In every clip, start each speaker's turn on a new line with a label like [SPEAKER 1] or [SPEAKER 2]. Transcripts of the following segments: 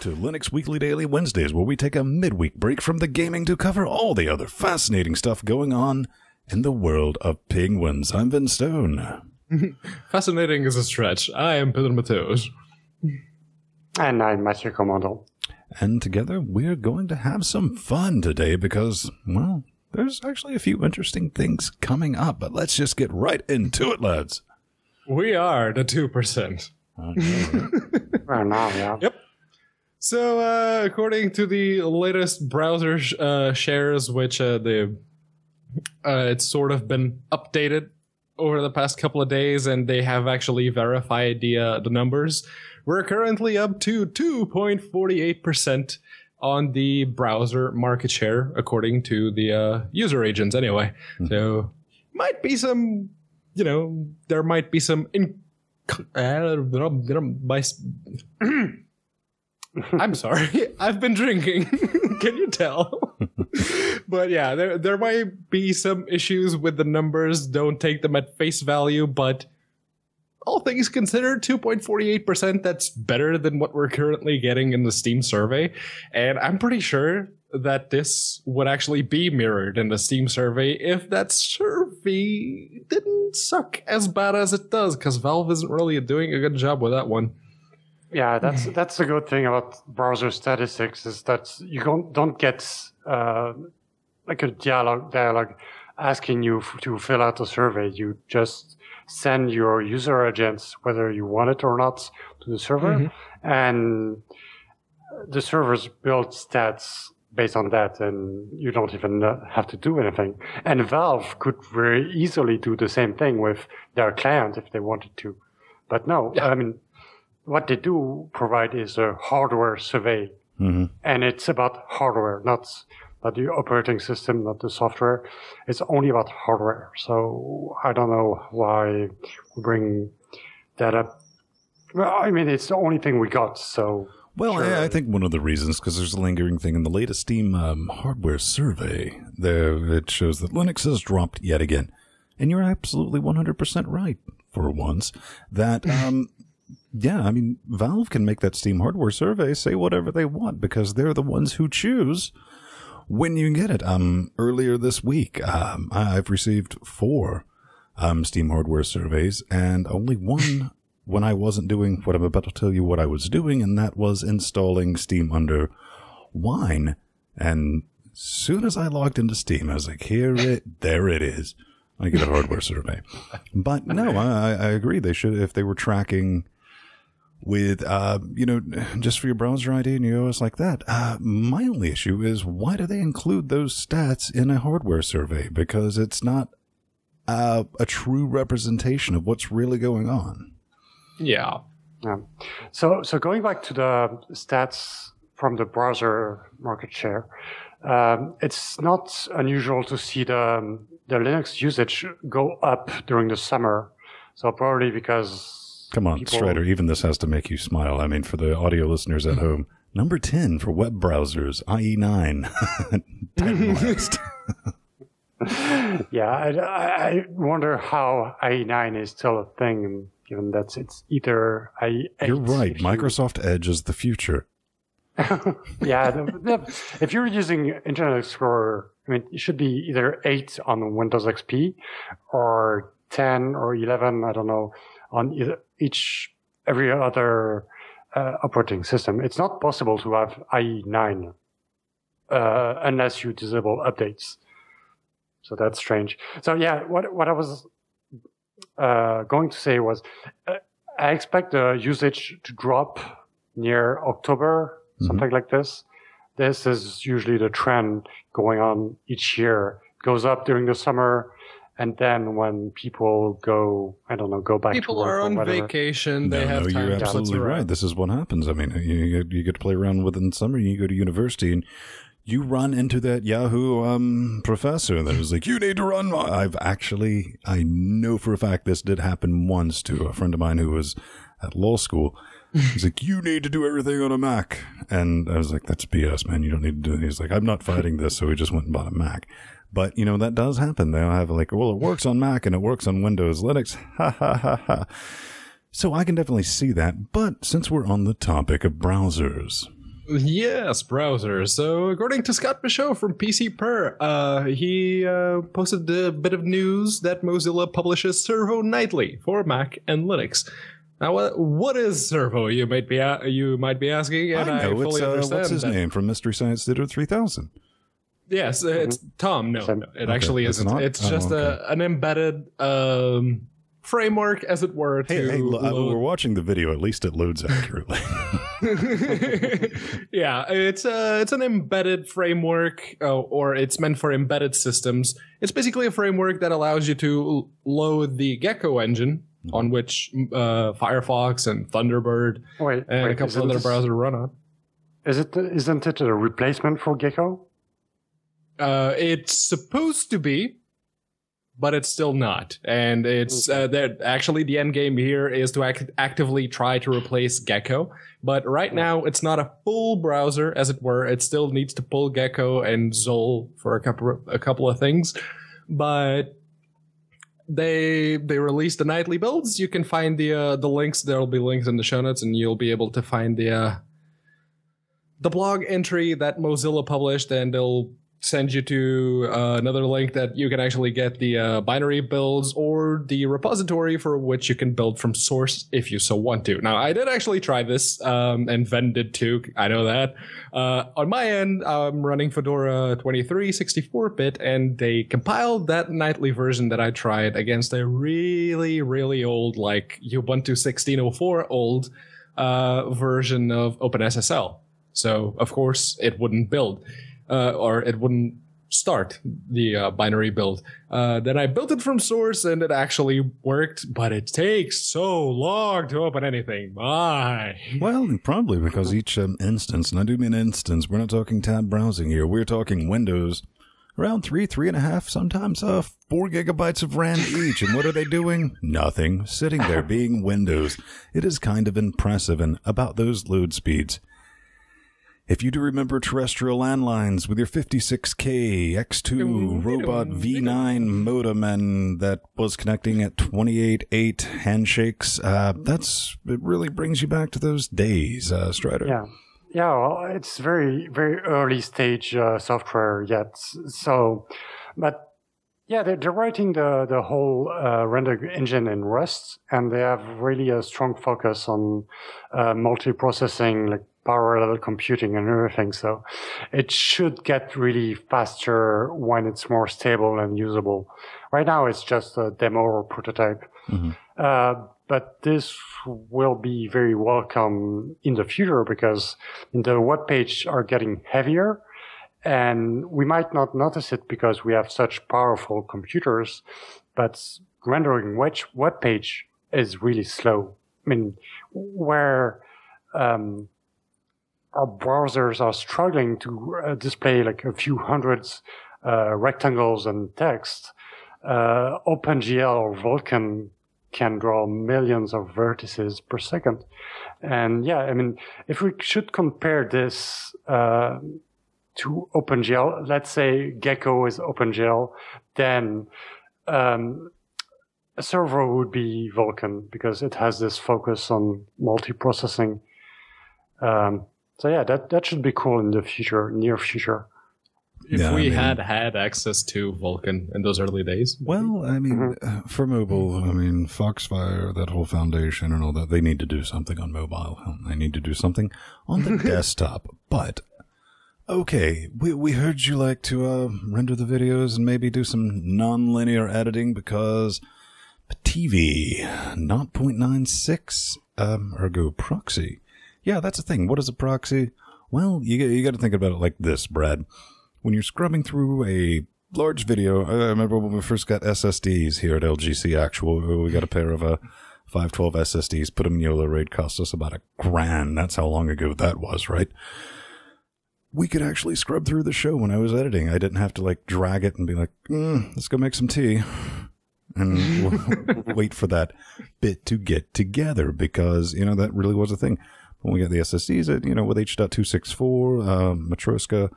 [SPEAKER 1] to Linux Weekly Daily Wednesdays, where we take a midweek break from the gaming to cover all the other fascinating stuff going on in the world of penguins. I'm Vince Stone.
[SPEAKER 2] Fascinating is a stretch. I am Peter Mateos.
[SPEAKER 3] And I'm Mathieu Commandant.
[SPEAKER 1] And together we're going to have some fun today because, well, there's actually a few interesting things coming up. But let's just get right into it, lads.
[SPEAKER 2] We are the 2%.
[SPEAKER 3] Well, now, yeah.
[SPEAKER 2] Yep. So, according to the latest browser shares, which it's sort of been updated over the past couple of days, and they have actually verified the numbers, we're currently up to 2.48% on the browser market share, according to the user agents. Anyway, so might be some, there might be some. I'm sorry, I've been drinking. Can you tell? But yeah, there might be some issues with the numbers. Don't take them at face value, but all things considered, 2.48%, that's better than what we're currently getting in the Steam survey. And I'm pretty sure that this would actually be mirrored in the Steam survey if that survey didn't suck as bad as it does, because Valve isn't really doing a good job with that one.
[SPEAKER 3] Yeah, that's the good thing about browser statistics, is that you don't get like a dialogue asking you to fill out a survey. You just send your user agents, whether you want it or not, to the server, and the servers build stats based on that, and you don't even have to do anything. And Valve could very easily do the same thing with their client if they wanted to. But no, yeah. I mean, what they do provide is a hardware survey. And it's about hardware, not the operating system, not the software. It's only about hardware. So I don't know why we bring that up. Well, I mean, it's the only thing we got, so...
[SPEAKER 1] Well, sure. I think one of the reasons, because there's a lingering thing in the latest Steam hardware survey, it shows that Linux has dropped yet again. And you're absolutely 100% right, for once, that, yeah, I mean, Valve can make that Steam hardware survey say whatever they want, because they're the ones who choose when you get it. Earlier this week, I've received 4 Steam hardware surveys, and only one when I wasn't doing what I'm about to tell you what I was doing, and that was installing Steam under Wine. And as soon as I logged into Steam, I was like, there it is. I get a hardware survey. But no, I agree. They should, if they were tracking with, just for your browser ID and your OS like that. My only issue is, why do they include those stats in a hardware survey? Because it's not a true representation of what's really going on.
[SPEAKER 2] Yeah.
[SPEAKER 3] So going back to the stats from the browser market share, it's not unusual to see the Linux usage go up during the summer. So probably because...
[SPEAKER 1] Come on, Strider, even this has to make you smile. I mean, for the audio listeners at home, number 10 for web browsers, IE9. 10 last.
[SPEAKER 3] Yeah, I wonder how IE9 is still a thing, given that it's either IE8.
[SPEAKER 1] You're right. Microsoft Edge is the future.
[SPEAKER 3] Yeah, if you're using Internet Explorer, I mean, it should be either 8 on Windows XP or 10 or 11, I don't know, on every other operating system. It's not possible to have IE9 unless you disable updates. So that's strange. So yeah, what I was going to say was, I expect the usage to drop near October, something like this. This is usually the trend going on each year. It goes up during the summer, and then when people go back to work.
[SPEAKER 2] People are on vacation. They have time.
[SPEAKER 1] You're absolutely right. This is what happens. I mean, you get to play around with it in summer. You go to university, and you run into that Yahoo professor that was like, you need to run. I know for a fact this did happen once to a friend of mine who was at law school. He's like, you need to do everything on a Mac. And I was like, that's BS, man. You don't need to do it. He's like, I'm not fighting this. So he just went and bought a Mac. But, that does happen. They'll have like, well, it works on Mac and it works on Windows, Linux. Ha, ha, ha, ha. So I can definitely see that. But since we're on the topic of browsers,
[SPEAKER 2] Yes, browser. So, according to Scott Michaud from PC Per, he posted a bit of news that Mozilla publishes Servo nightly for Mac and Linux. Now, what is Servo? You might be asking, and I fully understand.
[SPEAKER 1] What's his name from Mystery Science Theater 3000?
[SPEAKER 2] Yes, it's Tom. No, it actually isn't. It's just an embedded framework, as it were.
[SPEAKER 1] We're watching the video. At least it loads accurately.
[SPEAKER 2] Yeah, it's an embedded framework, or it's meant for embedded systems. It's basically a framework that allows you to load the Gecko engine, on which Firefox and Thunderbird and a couple other browsers run on.
[SPEAKER 3] Isn't it a replacement for Gecko?
[SPEAKER 2] It's supposed to be, but it's still not. And it's actually the end game here is to actively try to replace Gecko. But right now, it's not a full browser, as it were. It still needs to pull Gecko and Zoll for a couple of things. But they released the nightly builds. You can find the links. There'll be links in the show notes, and you'll be able to find the blog entry that Mozilla published, and they'll send you to another link that you can actually get the binary builds or the repository for which you can build from source if you so want to. Now, I did actually try this, and Ven did too. I know that. On my end, I'm running Fedora 23, 64-bit, and they compiled that nightly version that I tried against a really, really old, like Ubuntu 16.04 old version of OpenSSL. So, of course, it wouldn't build. Or it wouldn't start the binary build. Then I built it from source, and it actually worked, but it takes so long to open anything. Why?
[SPEAKER 1] Well, probably because each instance, and I do mean instance, we're not talking tab browsing here, we're talking Windows, around 3.5, sometimes 4 gigabytes of RAM each. And what are they doing? Nothing. Sitting there being Windows. It is kind of impressive. And about those load speeds, if you do remember terrestrial landlines with your 56K X2 robot V9 modem and that was connecting at 28.8 handshakes, it really brings you back to those days, Strider.
[SPEAKER 3] Yeah. Well, it's very, very early stage software yet. So, but yeah, they're writing the whole render engine in Rust, and they have really a strong focus on multiprocessing, like parallel computing and everything. So it should get really faster when it's more stable and usable. Right now, it's just a demo or prototype. Mm-hmm. But this will be very welcome in the future because the web pages are getting heavier, and we might not notice it because we have such powerful computers, but rendering web page is really slow. I mean, where our browsers are struggling to display like a few hundreds rectangles and text, OpenGL or Vulkan can draw millions of vertices per second. And yeah, I mean, if we should compare this to OpenGL, let's say Gecko is OpenGL, then a server would be Vulkan because it has this focus on multiprocessing. So yeah, that should be cool in the future, near future.
[SPEAKER 2] If we had access to Vulkan in those early days.
[SPEAKER 1] Well, I mean, for mobile, I mean, Foxfire, that whole foundation and all that, they need to do something on mobile. They need to do something on the desktop. But, okay, we heard you like to render the videos and maybe do some non-linear editing because PITIVI, not 0.96, ergo proxy. Yeah, that's the thing. What is a proxy? Well, you got to think about it like this, Brad. When you're scrubbing through a large video, I remember when we first got SSDs here at LGC Actual, we got a pair of 512 SSDs, put them in YOLO RAID, cost us about $1,000. That's how long ago that was, right? We could actually scrub through the show when I was editing. I didn't have to like drag it and be like, let's go make some tea. And wait for that bit to get together because, that really was a thing. When we got the SSDs, with H.264, Matroska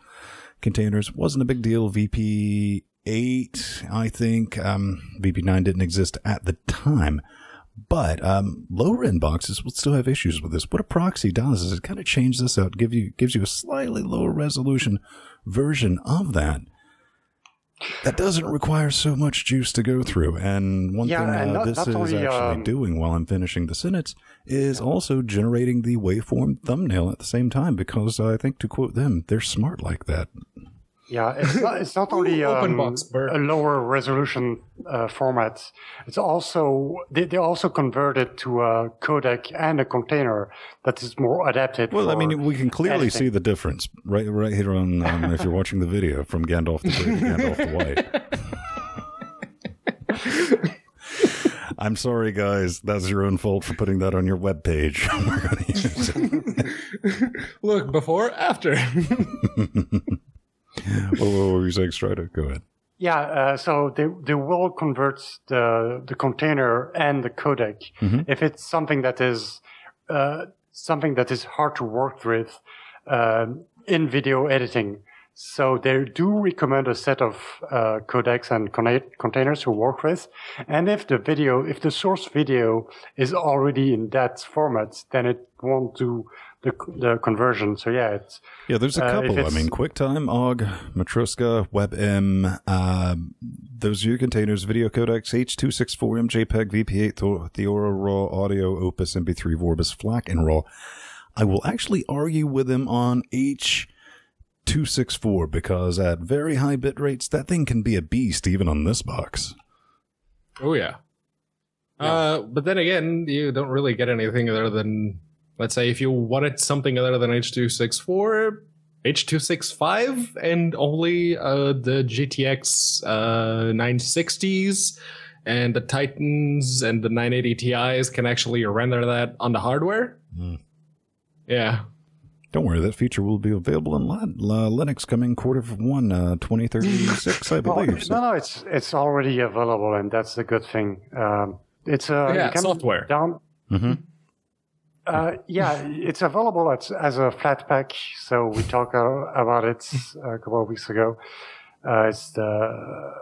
[SPEAKER 1] containers, wasn't a big deal. VP8, I think. VP9 didn't exist at the time. But lower end boxes will still have issues with this. What a proxy does is it kind of changes this out, gives you a slightly lower resolution version of that. That doesn't require so much juice to go through. And one thing this is actually doing while I'm finishing the sentence is also generating the waveform thumbnail at the same time, because I think, to quote them, they're smart like that.
[SPEAKER 3] Yeah, it's not only a lower resolution format. It's also they also converted to a codec and a container that is more adapted.
[SPEAKER 1] Well,
[SPEAKER 3] for
[SPEAKER 1] I mean, we can clearly
[SPEAKER 3] editing.
[SPEAKER 1] see the difference right here on if you're watching the video from Gandalf the Grey to Gandalf the White. I'm sorry, guys. That's your own fault for putting that on your webpage. We're going to use it.
[SPEAKER 2] Look, before, after.
[SPEAKER 1] What were you saying, Strider? Go ahead.
[SPEAKER 3] Yeah, so they will convert the container and the codec if it's something that is hard to work with in video editing. So they do recommend a set of codecs and containers to work with. And if the source video is already in that format, then it won't do the conversion. So
[SPEAKER 1] there's a couple. I mean, QuickTime, OGG, Matroska, WebM, those view containers, video codecs, H.264, MJPEG, VP8, Theora, RAW, Audio, Opus, MP3, Vorbis, FLAC, and RAW. I will actually argue with them on H.264 because at very high bit rates, that thing can be a beast even on this box.
[SPEAKER 2] Oh, yeah. But then again, you don't really get anything other than... Let's say if you wanted something other than H.264, H.265, and only the GTX 960s and the Titans and the 980 Ti's can actually render that on the hardware. Yeah.
[SPEAKER 1] Don't worry, that feature will be available in Linux coming Q1 2036, I believe.
[SPEAKER 3] No, it's already available, and that's a good thing. It's
[SPEAKER 2] software.
[SPEAKER 3] It's available as a flat pack. So we talked about it a couple of weeks ago. It's the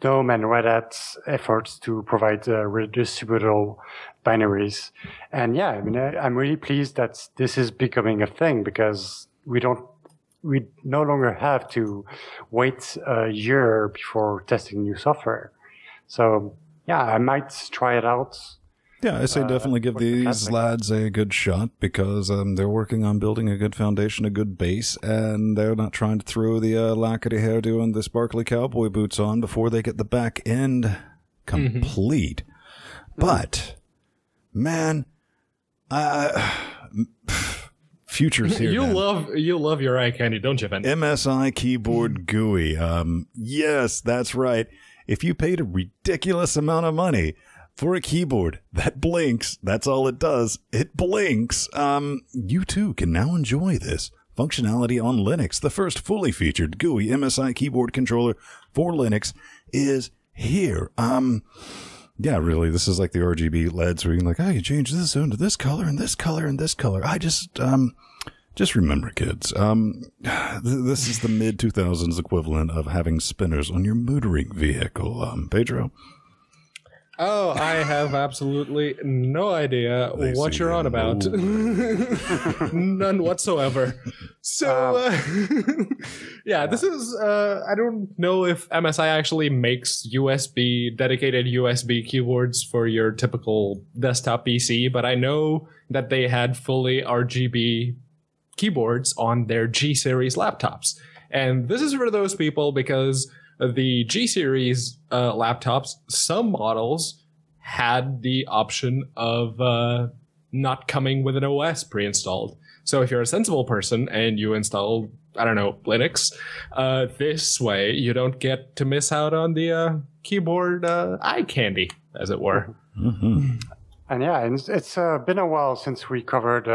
[SPEAKER 3] GNOME and Red Hat's efforts to provide redistributable binaries. And yeah, I mean, I'm really pleased that this is becoming a thing because we no longer have to wait a year before testing new software. So yeah, I might try it out.
[SPEAKER 1] Yeah, I say definitely give these lads a good shot because they're working on building a good foundation, a good base, and they're not trying to throw the lackady hairdo and the sparkly cowboy boots on before they get the back end complete. But, man, future's here.
[SPEAKER 2] You love your eye candy, don't you, Ben?
[SPEAKER 1] MSI keyboard GUI. Yes, that's right. If you paid a ridiculous amount of money for a keyboard that blinks, that's all it does. It blinks. You too can now enjoy this functionality on Linux. The first fully featured GUI MSI keyboard controller for Linux is here. Yeah, really, this is like the RGB LEDs where you can like, you change this zone to this color and this color and this color. Just remember, kids, this is the mid-2000s equivalent of having spinners on your motoring vehicle. Pedro?
[SPEAKER 2] Oh, I have absolutely no idea what you're on about. None whatsoever. So, this is, I don't know if MSI actually makes dedicated USB keyboards for your typical desktop PC, but I know that they had fully RGB keyboards on their G series laptops. And this is for those people because the G series laptops, some models had the option of not coming with an OS pre-installed. So if you're a sensible person and you install, Linux, this way you don't get to miss out on the keyboard eye candy, as it were.
[SPEAKER 1] Mm-hmm.
[SPEAKER 3] And yeah, it's been a while since we covered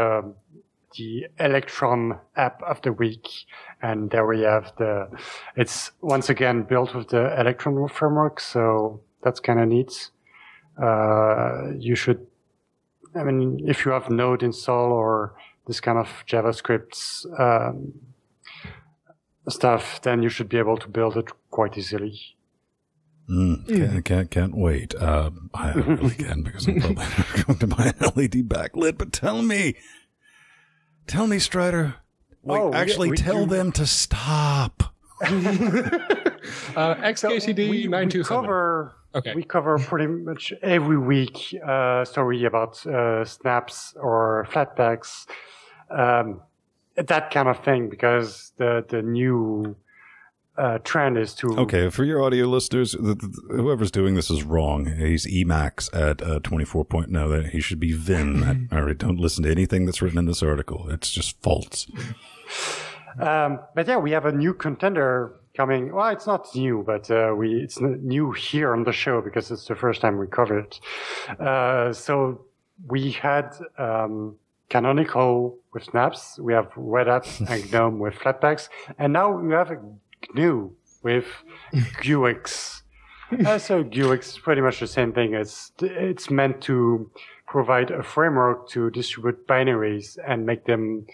[SPEAKER 3] the Electron app of the week. And there we have it's once again built with the Electron framework. So that's kind of neat. You should, if you have Node install or this kind of JavaScript stuff, then you should be able to build it quite easily.
[SPEAKER 1] Can't wait. I really can, because I'm probably never going to buy an LED backlit. But tell me, Strider. Wait, tell them to stop.
[SPEAKER 2] XKCD 927.
[SPEAKER 3] We cover pretty much every week story about snaps or flatpaks, that kind of thing, because the new trend is to...
[SPEAKER 1] Okay, for your audio listeners, whoever's doing this is wrong. He's Emacs at 24 point. No, he should be Vin. All right, don't listen to anything that's written in this article. It's just false.
[SPEAKER 3] But yeah, we have a new contender coming. Well, it's not new, but it's new here on the show because it's the first time we cover it. So we had Canonical with snaps. We have Red Hat and GNOME with flatpaks. And now we have GNU with GUIX. So GUIX is pretty much the same thing. It's meant to provide a framework to distribute binaries and make them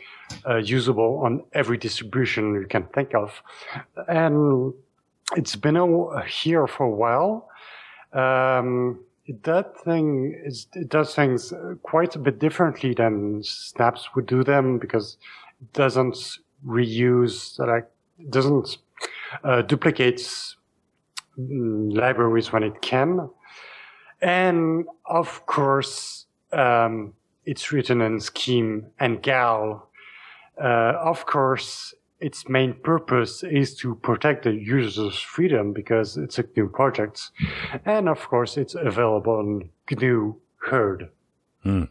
[SPEAKER 3] usable on every distribution you can think of. And it's been here for a while. It does things quite a bit differently than snaps would do them, because it doesn't reuse, doesn't duplicate libraries when it can. And of course, it's written in Scheme and Gal. Of course, its main purpose is to protect the user's freedom, because it's a GNU project. And of course, it's available on GNU Herd.
[SPEAKER 2] Herd?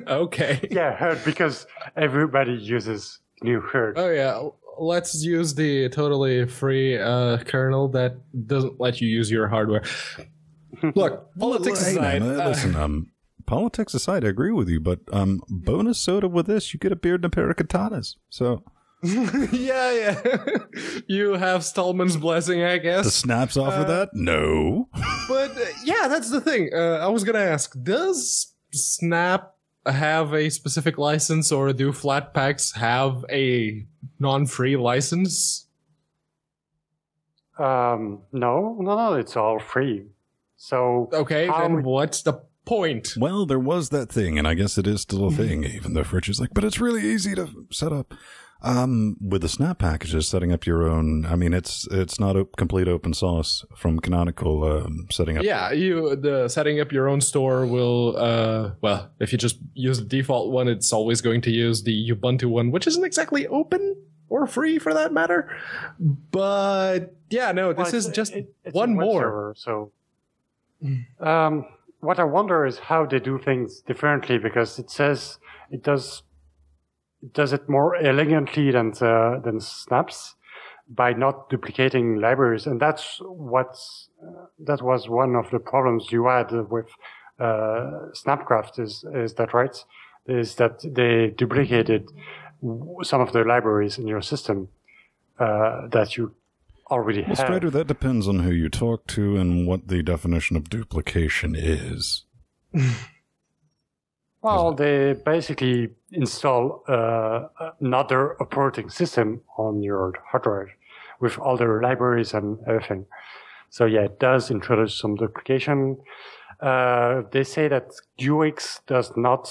[SPEAKER 2] Okay.
[SPEAKER 3] Yeah, Herd, because everybody uses GNU Herd.
[SPEAKER 2] Oh, yeah. Let's use the totally free kernel that doesn't let you use your hardware. Look, politics aside.
[SPEAKER 1] Politics aside, I agree with you, but bonus soda with this, you get a beard and a pair of katanas. So
[SPEAKER 2] yeah. You have Stallman's blessing, I guess.
[SPEAKER 1] The snaps offer that? No.
[SPEAKER 2] But yeah, that's the thing. I was gonna ask, does Snap have a specific license, or do Flatpaks have a non-free license?
[SPEAKER 3] No, it's all free. So
[SPEAKER 2] okay, then what's the point?
[SPEAKER 1] Well, there was that thing, and I guess it is still a thing, even though Fritch is like, but it's really easy to set up. With the Snap packages, setting up your own, I mean, it's not a complete open source from Canonical setting up.
[SPEAKER 2] Yeah, setting up your own store will, well, if you just use the default one, it's always going to use the Ubuntu one, which isn't exactly open or free for that matter. But yeah, no, this is just one more.
[SPEAKER 3] Server, so, what I wonder is how they do things differently, because it says it does it more elegantly than Snaps by not duplicating libraries, and that was one of the problems you had with Snapcraft. Is that right? Is that they duplicated some of the libraries in your system that you already have.
[SPEAKER 1] Strider, that depends on who you talk to and what the definition of duplication is.
[SPEAKER 3] Well, they basically install another operating system on your hard drive with all their libraries and everything. So yeah, it does introduce some duplication. They say that UX does not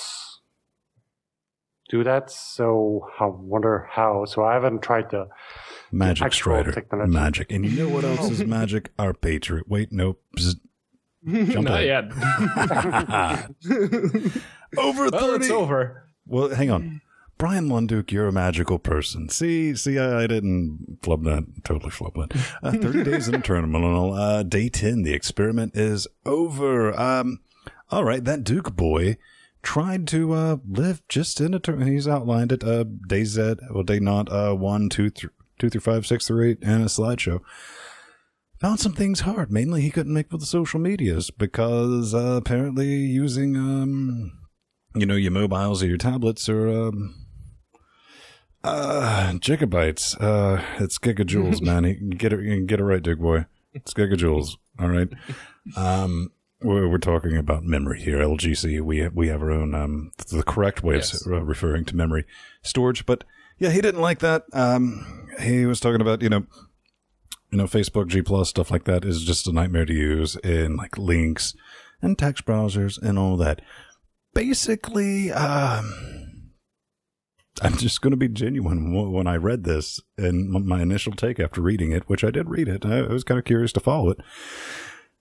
[SPEAKER 3] do that, so I wonder how. So I haven't tried the
[SPEAKER 1] Magic Strider. Technology. Magic. And you know what else is magic? Our Patriot. Wait, nope. Jump
[SPEAKER 2] Not yet.
[SPEAKER 1] Over 30.
[SPEAKER 2] Well, it's over.
[SPEAKER 1] Well, hang on. Brian Lunduke, you're a magical person. See, I didn't flub that. Totally flub that. 30 days in a terminal. Day 10, the experiment is over. All right, that Duke boy tried to live just in a terminal. He's outlined it. Day Z, well, day not 1, 2 through 5, 6 through 8, and a slideshow. Found some things hard. Mainly he couldn't make with the social medias because apparently using, your mobiles or your tablets or gigabytes. It's gigajoules, man. You get it right, Duke boy. It's gigajoules. All right. We're talking about memory here. LGC. We have our own the correct way of referring to memory storage, but yeah, he didn't like that. He was talking about Facebook, G+, stuff like that is just a nightmare to use in like links and text browsers and all that. Basically, I'm just going to be genuine. When I read this and my initial take after reading it, which I did read it, I was kind of curious to follow it,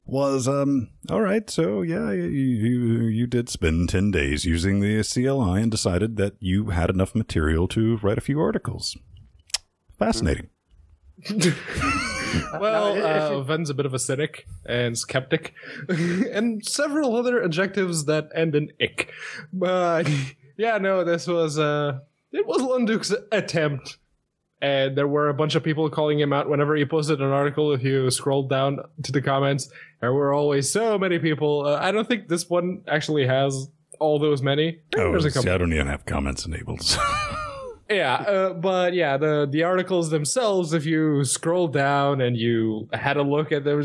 [SPEAKER 1] was, all right, so yeah, you did spend 10 days using the CLI and decided that you had enough material to write a few articles. Fascinating.
[SPEAKER 2] Well, Ven's a bit of a cynic and skeptic, and several other adjectives that end in ick. But yeah, no, this was it was Lunduke's attempt, and there were a bunch of people calling him out whenever he posted an article. If you scrolled down to the comments, there were always so many people. I don't think this one actually has all those many.
[SPEAKER 1] There's a couple. I don't even have comments enabled.
[SPEAKER 2] Yeah, but yeah, the articles themselves, if you scroll down and you had a look at them,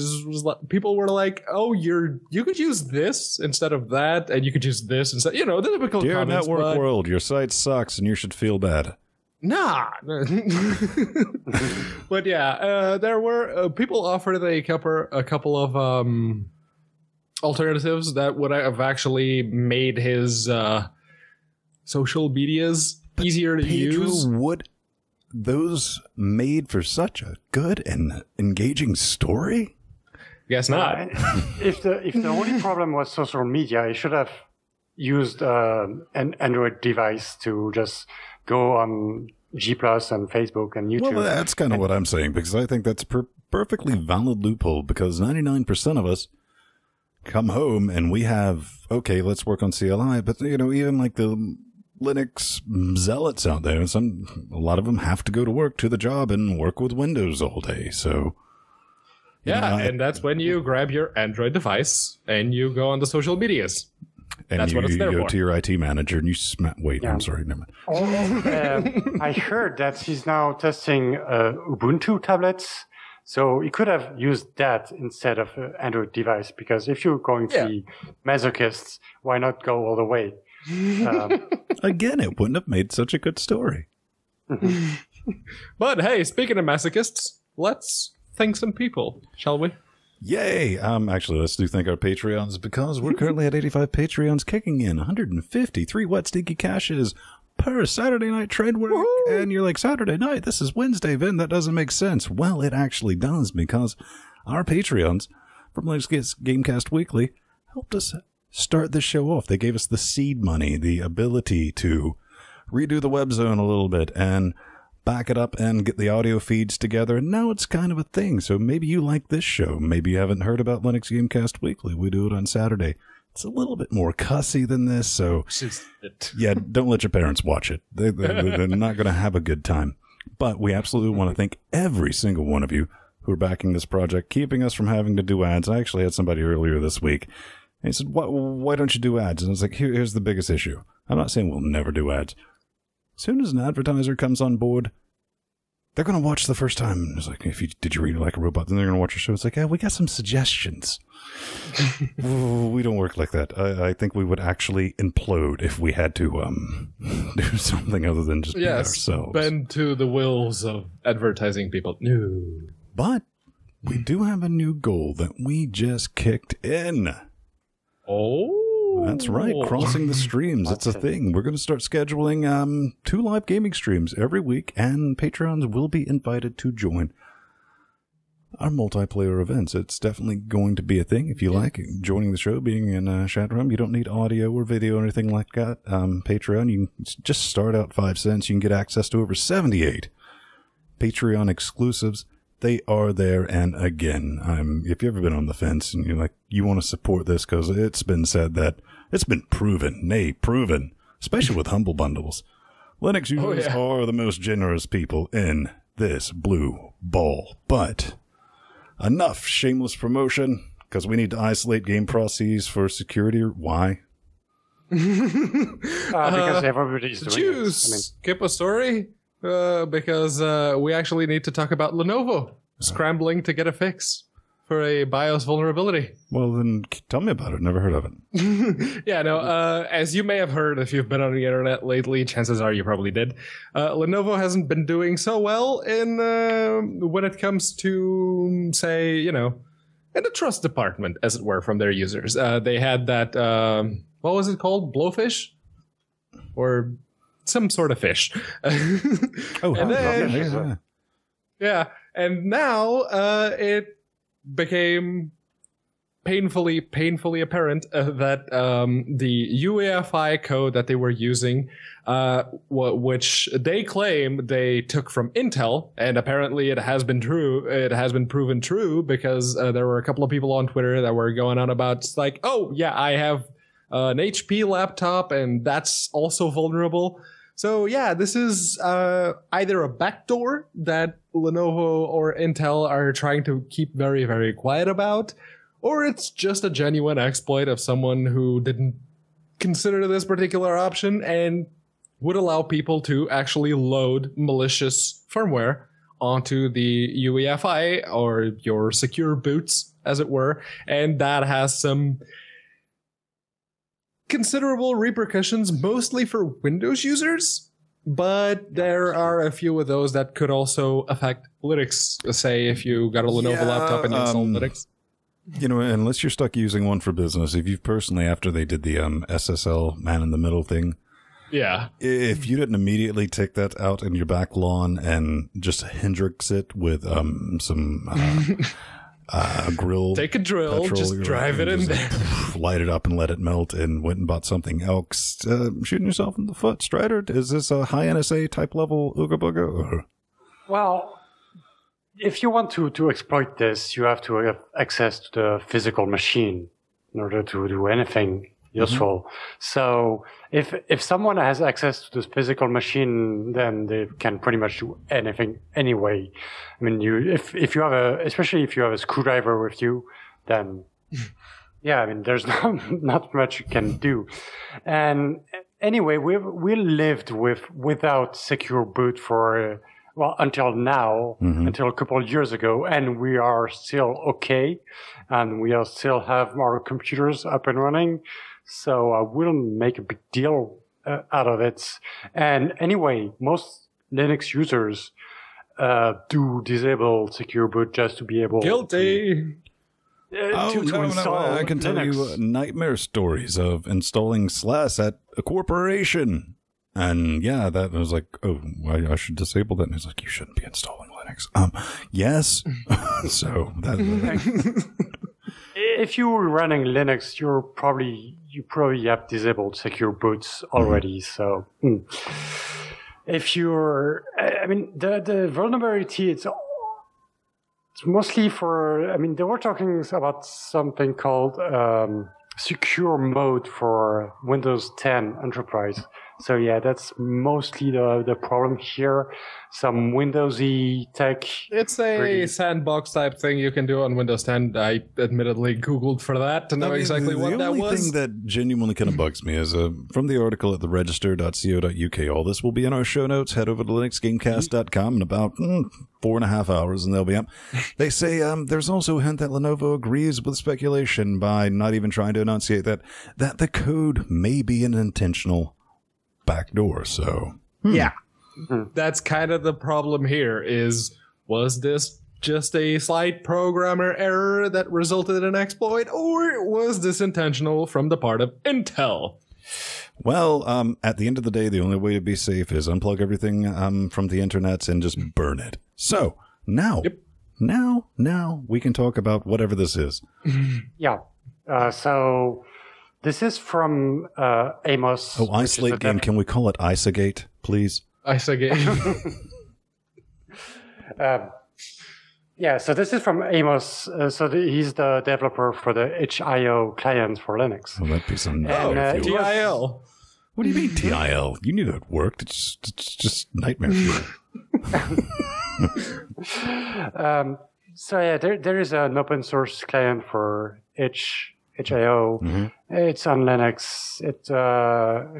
[SPEAKER 2] people were like, "Oh, you could use this instead of that, and you could use this instead." You know, the typical
[SPEAKER 1] Dear
[SPEAKER 2] comments.
[SPEAKER 1] Network World, your site sucks, and you should feel bad.
[SPEAKER 2] Nah. But yeah, there were people offered a couple of alternatives that would have actually made his social medias easier to use.
[SPEAKER 1] Would those made for such a good and engaging story?
[SPEAKER 2] Guess not.
[SPEAKER 3] If the only problem was social media, he should have used an Android device to just go on G+ and Facebook and YouTube.
[SPEAKER 1] Well, that's kind of what I'm saying, because I think that's a perfectly valid loophole, because 99% of us come home and we have, okay, let's work on CLI, but even like the Linux zealots out there, a lot of them have to go to work, to the job, and work with Windows all day. So
[SPEAKER 2] yeah, and that's when you grab your Android device and you go on the social medias.
[SPEAKER 1] And
[SPEAKER 2] that's what it's there
[SPEAKER 1] you go
[SPEAKER 2] for.
[SPEAKER 1] to your IT manager and you wait, I'm sorry, never mind.
[SPEAKER 3] I heard that he's now testing Ubuntu tablets. So he could have used that instead of an Android device, because if you're going to be masochists, why not go all the way?
[SPEAKER 1] Again, it wouldn't have made such a good story.
[SPEAKER 2] But hey, speaking of masochists, let's thank some people, shall we?
[SPEAKER 1] Yay! Actually, let's thank our Patreons, because we're currently at 85 Patreons, kicking in 153 wet stinky caches per Saturday night trade work. Woo-hoo! And you're like, Saturday night? This is Wednesday, Vin. That doesn't make sense. Well, it actually does, because our Patreons from Let's Get Gamecast Weekly helped us start this show off. They gave us the seed money, the ability to redo the web zone a little bit and back it up and get the audio feeds together. And now it's kind of a thing. So maybe you like this show. Maybe you haven't heard about Linux Gamecast Weekly. We do it on Saturday. It's a little bit more cussy than this. So yeah, don't let your parents watch it. They're not going to have a good time. But we absolutely want to thank every single one of you who are backing this project, keeping us from having to do ads. I actually had somebody earlier this week. And he said, why don't you do ads? And I was like, here's the biggest issue. I'm not saying we'll never do ads. As soon as an advertiser comes on board, they're going to watch the first time. It's like, did you read it like a robot? Then they're going to watch your show. It's like, yeah, we got some suggestions. We don't work like that. I think we would actually implode if we had to do something other than just be ourselves.
[SPEAKER 2] Bend to the wills of advertising people. No.
[SPEAKER 1] But we do have a new goal that we just kicked in.
[SPEAKER 2] Oh,
[SPEAKER 1] that's right. Crossing the streams. It's a thing. We're going to start scheduling 2 live gaming streams every week, and Patreons will be invited to join our multiplayer events. It's definitely going to be a thing. If you like joining the show, being in a chat room, you don't need audio or video or anything like that. Patreon, you can just start out 5 cents. You can get access to over 78 Patreon exclusives. They are there, and again, if you've ever been on the fence and you're like, you want to support this because it's been said that it's been proven, especially with Humble Bundles. Linux users are the most generous people in this blue ball. But enough shameless promotion, because we need to isolate game processes for security. Why?
[SPEAKER 3] Because everybody's doing it.
[SPEAKER 2] Skip a story? Because we actually need to talk about Lenovo scrambling to get a fix for a BIOS vulnerability.
[SPEAKER 1] Well, then tell me about it. Never heard of it.
[SPEAKER 2] Yeah, no, as you may have heard if you've been on the internet lately, chances are you probably did. Lenovo hasn't been doing so well in when it comes to, say, in the trust department, as it were, from their users. They had that, what was it called? Blowfish? Or some sort of fish.
[SPEAKER 1] Oh,
[SPEAKER 2] and then, yeah, and now it became painfully apparent that the UEFI code that they were using, which they claim they took from Intel, and apparently it has been true. It has been proven true because there were a couple of people on Twitter that were going on about like, oh yeah, I have an HP laptop and that's also vulnerable. So yeah, this is either a backdoor that Lenovo or Intel are trying to keep very, very quiet about, or it's just a genuine exploit of someone who didn't consider this particular option and would allow people to actually load malicious firmware onto the UEFI or your secure boots, as it were, and that has some considerable repercussions, mostly for Windows users, but there are a few of those that could also affect Linux. Say if you got a Lenovo laptop and you install Linux.
[SPEAKER 1] Unless you're stuck using one for business, if you've personally, after they did the SSL man-in-the-middle thing,
[SPEAKER 2] yeah,
[SPEAKER 1] if you didn't immediately take that out in your back lawn and just Hendrix it with some grill,
[SPEAKER 2] take a drill, just drive it in there,
[SPEAKER 1] light it up and let it melt, and went and bought something else, shooting yourself in the foot. Strider, is this a high NSA type level ooga booga? Or?
[SPEAKER 3] Well, if you want to exploit this, you have to have access to the physical machine in order to do anything useful. Mm-hmm. So if someone has access to this physical machine, then they can pretty much do anything anyway. I mean, if you have especially if you have a screwdriver with you, then yeah, I mean, there's not much you can do. And anyway, we lived without secure boot for until now, until a couple of years ago, and we are still okay, and we still have our computers up and running. So I wouldn't make a big deal out of it. And anyway, most Linux users do disable secure boot just to be able
[SPEAKER 2] Guilty.
[SPEAKER 3] to install
[SPEAKER 1] I can tell
[SPEAKER 3] Linux.
[SPEAKER 1] you nightmare stories of installing SLAS at a corporation. And yeah, that was like, oh, I should disable that. And he's like, you shouldn't be installing Linux. Yes. So that.
[SPEAKER 3] If you were running Linux, you probably have disabled secure boots already. So if you're, I mean, the vulnerability, it's mostly for, I mean, they were talking about something called secure mode for Windows 10 Enterprise. So yeah, that's mostly the problem here. Some Windowsy tech.
[SPEAKER 2] It's a sandbox type thing you can do on Windows 10. I admittedly Googled for that to know exactly what that was.
[SPEAKER 1] The only thing that genuinely kind of bugs me is from the article at theregister.co.uk. All this will be in our show notes. Head over to linuxgamecast.com in about 4.5 hours and they'll be up. They say there's also a hint that Lenovo agrees with speculation by not even trying to enunciate that the code may be an intentional backdoor. So
[SPEAKER 2] yeah, that's kind of the problem here. Was this just a slight programmer error that resulted in an exploit, or was this intentional from the part of Intel?
[SPEAKER 1] Well, at the end of the day, the only way to be safe is unplug everything from the internet and just burn it. So now we can talk about whatever this is.
[SPEAKER 3] Yeah. So this is from Amos.
[SPEAKER 1] Oh, Isolate Game. Can we call it Isogate, please?
[SPEAKER 2] Isogate.
[SPEAKER 3] Yeah, so this is from Amos. He's the developer for the HIO client for Linux.
[SPEAKER 1] Well, that'd be some
[SPEAKER 2] TIL.
[SPEAKER 1] What do you mean TIL? You knew it worked. It's just nightmare fuel.
[SPEAKER 3] So yeah, there is an open source client for HIO. It's on Linux. It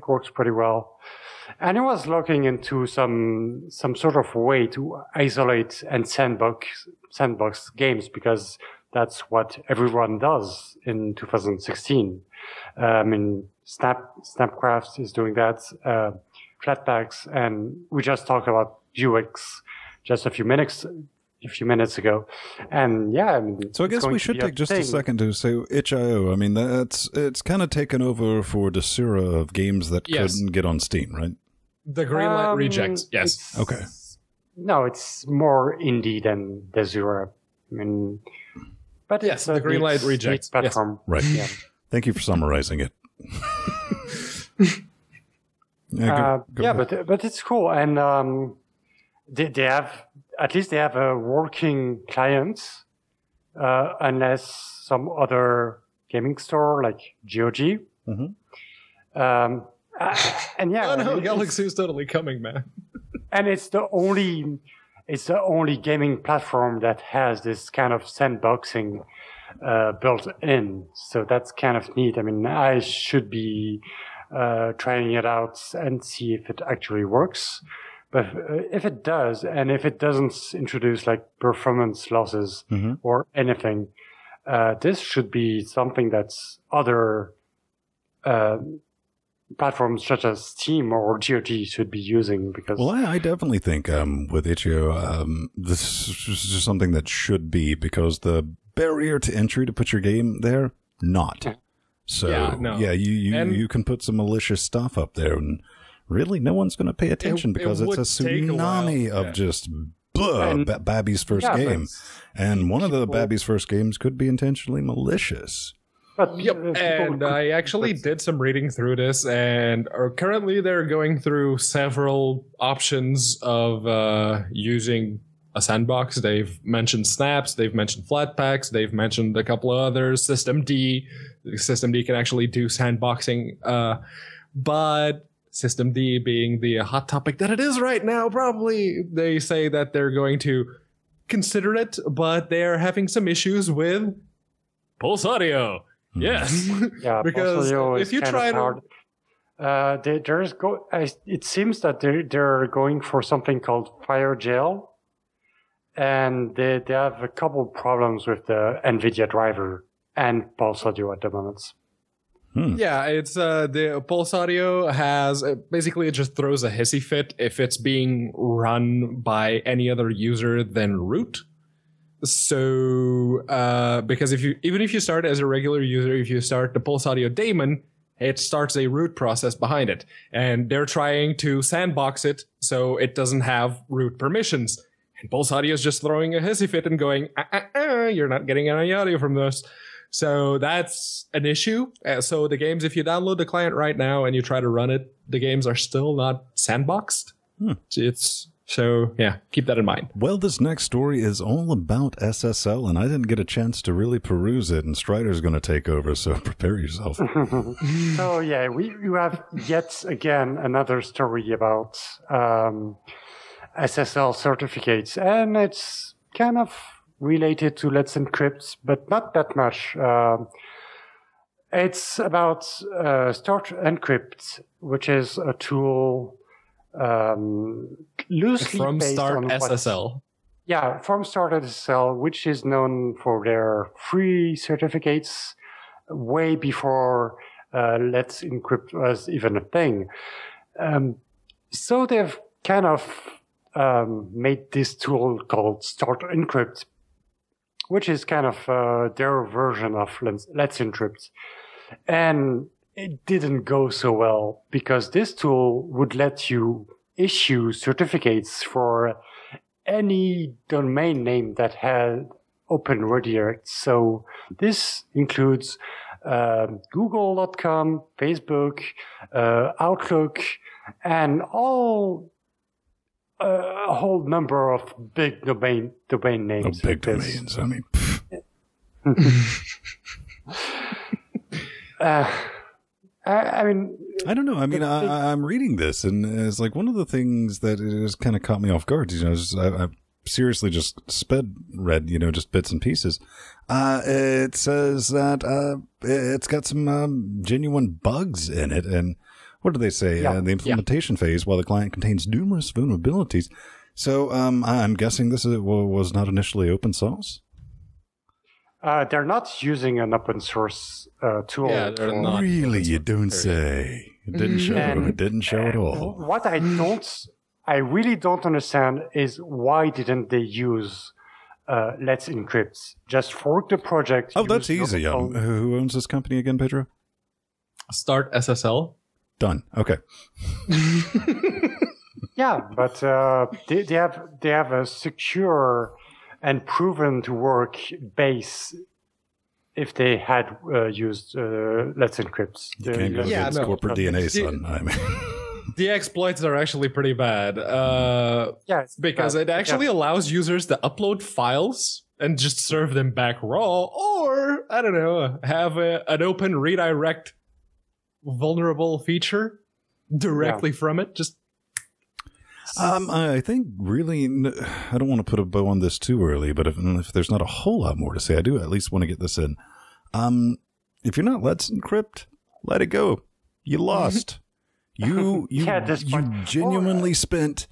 [SPEAKER 3] works pretty well. And I was looking into some sort of way to isolate and sandbox games, because that's what everyone does in 2016. I mean, Snapcraft is doing that, Flatpaks, and we just talked about UX just a few minutes ago. And yeah, I mean,
[SPEAKER 1] so I guess we should take just a second to say itch.io. I mean, it's kind of taken over for Desura of games that couldn't get on Steam, right?
[SPEAKER 2] The Greenlight rejects, yes.
[SPEAKER 1] Okay.
[SPEAKER 3] No, it's more indie than Desura. I mean, but
[SPEAKER 2] yes, the Greenlight rejects
[SPEAKER 3] platform.
[SPEAKER 1] Yes. Right.
[SPEAKER 3] Yeah.
[SPEAKER 1] Thank you for summarizing it.
[SPEAKER 3] But it's cool, and they have a working client, unless some other gaming store like GOG.
[SPEAKER 1] Mm-hmm.
[SPEAKER 3] And yeah,
[SPEAKER 2] no, Galaxy is totally coming, man.
[SPEAKER 3] And it's the only gaming platform that has this kind of sandboxing built in. So that's kind of neat. I mean, I should be trying it out and see if it actually works. But if it does, and if it doesn't introduce like performance losses or anything, this should be something that's other platforms such as Steam or GOG should be using. Because
[SPEAKER 1] I definitely think with itch.io, this is just something that should be, because the barrier to entry to put your game there, not. So you can put some malicious stuff up there, and really no one's going to pay attention because it's a tsunami of just Babby's first game. And one of the Babby's first games could be intentionally malicious.
[SPEAKER 3] But,
[SPEAKER 2] and I actually did some reading through this, and currently they're going through several options of using a sandbox. They've mentioned snaps, they've mentioned Flatpaks, they've mentioned a couple of others. Systemd can actually do sandboxing, but Systemd being the hot topic that it is right now, probably they say that they're going to consider it, but they're having some issues with Pulse Audio. Yes, because if you try
[SPEAKER 3] it seems that they're going for something called FireGel, and they have a couple problems with the NVIDIA driver and Pulse Audio at the moment.
[SPEAKER 2] Yeah, it's the Pulse Audio has basically, it just throws a hissy fit if it's being run by any other user than root. So, because even if you start as a regular user, if you start the Pulse Audio daemon, it starts a root process behind it. And they're trying to sandbox it so it doesn't have root permissions. And Pulse Audio is just throwing a hissy fit and going, you're not getting any audio from this. So that's an issue. So the games, if you download the client right now and you try to run it, the games are still not sandboxed. So, yeah, keep that in mind.
[SPEAKER 1] Well, this next story is all about SSL, and I didn't get a chance to really peruse it, and Strider's going to take over, so prepare yourself.
[SPEAKER 3] So, yeah, you have yet again another story about SSL certificates, and it's kind of related to Let's Encrypt, but not that much. It's about Start Encrypt, which is a tool loosely
[SPEAKER 2] from
[SPEAKER 3] based
[SPEAKER 2] Start
[SPEAKER 3] on
[SPEAKER 2] SSL.
[SPEAKER 3] From Start SSL, which is known for their free certificates way before Let's Encrypt was even a thing. So they've kind of made this tool called Start Encrypt, which is kind of their version of Let's Encrypt. And it didn't go so well because this tool would let you issue certificates for any domain name that had open redirect. So this includes Google.com, Facebook, Outlook, and a whole number of big domain names.
[SPEAKER 1] Big domains, I mean.
[SPEAKER 3] I mean,
[SPEAKER 1] I don't know. I mean, I'm reading this, and it's like one of the things that has kind of caught me off guard. You know, I seriously just read, just bits and pieces. It says that it's got some genuine bugs in it, and what do they say? The implementation phase, while the client contains numerous vulnerabilities. So I'm guessing this was not initially open source.
[SPEAKER 3] They're not using an open source tool.
[SPEAKER 2] Yeah, they're not.
[SPEAKER 1] Really, you don't say. It didn't show. It didn't show at all.
[SPEAKER 3] What I really don't understand is why didn't they use Let's Encrypt? Just fork the project.
[SPEAKER 1] Oh, that's easy. Who owns this company again, Pedro?
[SPEAKER 2] Start SSL.
[SPEAKER 1] Done. Okay.
[SPEAKER 3] Yeah, but they have a secure and proven to work base if they had used Let's Encrypt.
[SPEAKER 1] You can't go against corporate DNA, son. I mean,
[SPEAKER 2] the exploits are actually pretty bad. Because it actually allows users to upload files and just serve them back raw, or I don't know, have an open redirect vulnerable feature directly from it. Just
[SPEAKER 1] I think really, I don't want to put a bow on this too early, but if there's not a whole lot more to say, I do at least want to get this in. If you're not Let's Encrypt, let it go. You lost. You genuinely spent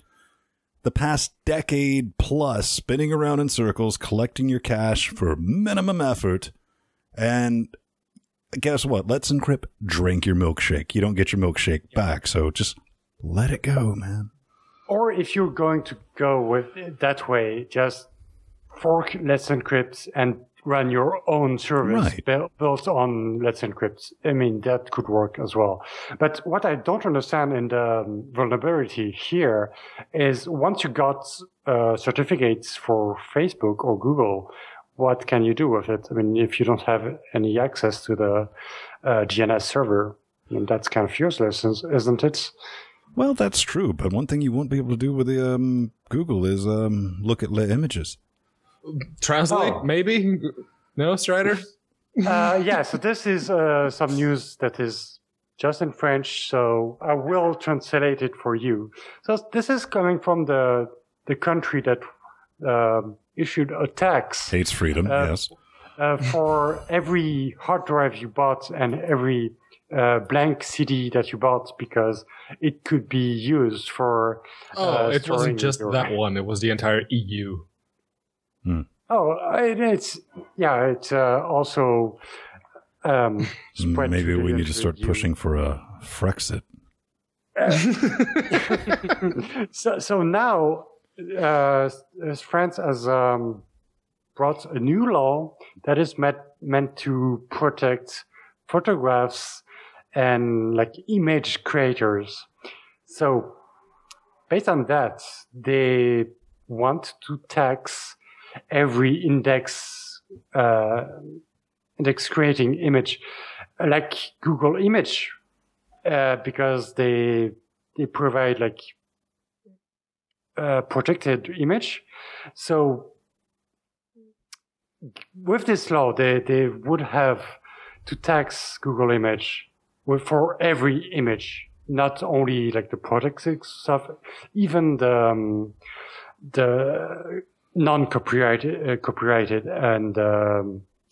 [SPEAKER 1] the past decade plus spinning around in circles, collecting your cash for minimum effort, and guess what? Let's Encrypt drank your milkshake. You don't get your milkshake back, so just let it go, man.
[SPEAKER 3] Or if you're going to go with it that way, just fork Let's Encrypt and run your own service built on Let's Encrypt. I mean, that could work as well. But what I don't understand in the vulnerability here is once you got certificates for Facebook or Google, what can you do with it? I mean, if you don't have any access to the DNS server, I mean, that's kind of useless, isn't it?
[SPEAKER 1] Well, that's true, but one thing you won't be able to do with the Google is look at images.
[SPEAKER 2] Translate, maybe? No, Strider?
[SPEAKER 3] Yeah, so this is some news that is just in French, so I will translate it for you. So this is coming from the country that issued a tax.
[SPEAKER 1] Hates freedom, yes.
[SPEAKER 3] For every hard drive you bought and every blank CD that you bought, because it could be used for
[SPEAKER 2] it wasn't just that one, it was the entire EU.
[SPEAKER 3] Oh, it's also spread.
[SPEAKER 1] Maybe we need to start pushing for a Frexit.
[SPEAKER 3] So now France has brought a new law that is meant to protect photographs and like image creators. So based on that, they want to tax every index creating image, like Google Image, because they provide like protected image. So with this law, they would have to tax Google Image for every image, not only like the protected stuff, even the non-copyrighted and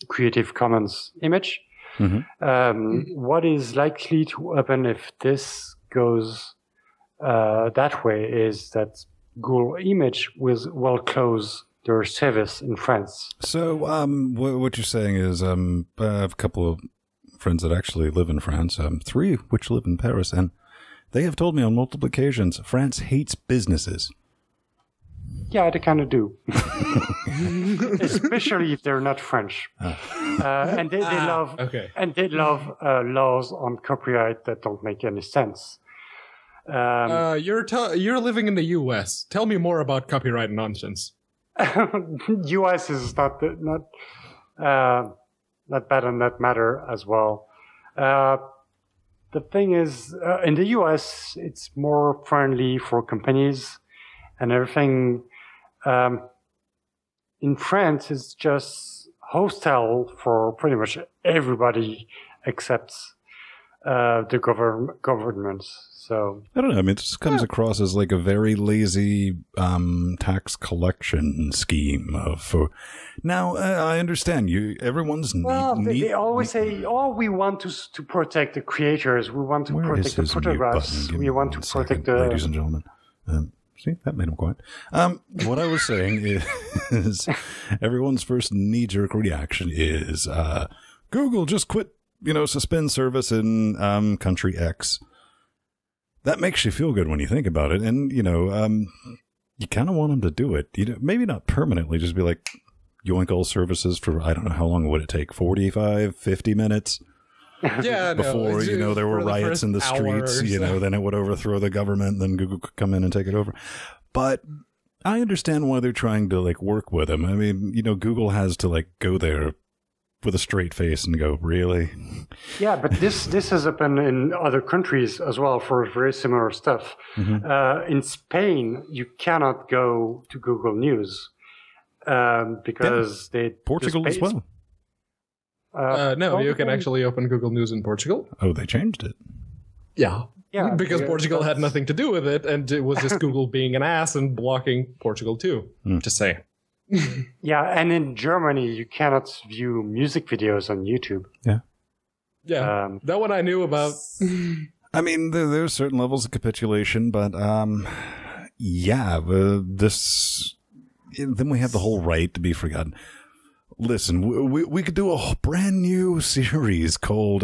[SPEAKER 3] Creative Commons image. Mm-hmm. What is likely to happen if this goes that way is that Google Image will close their service in France.
[SPEAKER 1] So what you're saying is I have a couple of friends that actually live in France, 3 which live in Paris, and they have told me on multiple occasions France hates businesses.
[SPEAKER 3] Yeah, they kind of do. Especially if they're not French. And they love laws on copyright that don't make any sense.
[SPEAKER 2] You're living in the US. Tell me more about copyright nonsense.
[SPEAKER 3] US is not bad on that matter as well. The thing is, in the US, it's more friendly for companies and everything. In France, it's just hostile for pretty much everybody except the government. So
[SPEAKER 1] I don't know. I mean, this comes across as like a very lazy tax collection scheme. Now, I understand you. Everyone's
[SPEAKER 3] they always say, "Oh, we want to protect the creators. We want to protect the photographs. We want to protect the."
[SPEAKER 1] Ladies and gentlemen, See, that made him quiet. What I was saying is everyone's first knee-jerk reaction is Google just quit, suspend service in country X. That makes you feel good when you think about it. And, you kind of want them to do it. Maybe not permanently, just be like, yoink all services for, I don't know, how long would it take? 45, 50 minutes?
[SPEAKER 2] Yeah,
[SPEAKER 1] before, there were riots in the streets, then it would overthrow the government, then Google could come in and take it over. But I understand why they're trying to, work with them. I mean, Google has to, go there with a straight face and go, really?
[SPEAKER 3] Yeah, but this has happened in other countries as well for very similar stuff. Mm-hmm. In Spain, you cannot go to Google News because
[SPEAKER 1] Portugal as well.
[SPEAKER 2] No, you can actually open Google News in Portugal.
[SPEAKER 1] Oh, they changed it.
[SPEAKER 2] Yeah. Because Portugal had nothing to do with it, and it was just Google being an ass and blocking Portugal too. Just saying.
[SPEAKER 3] Yeah, and in Germany, you cannot view music videos on YouTube.
[SPEAKER 1] Yeah.
[SPEAKER 2] Yeah, that one I knew about.
[SPEAKER 1] I mean, there's certain levels of capitulation, but then we have the whole right to be forgotten. Listen, we could do a brand new series called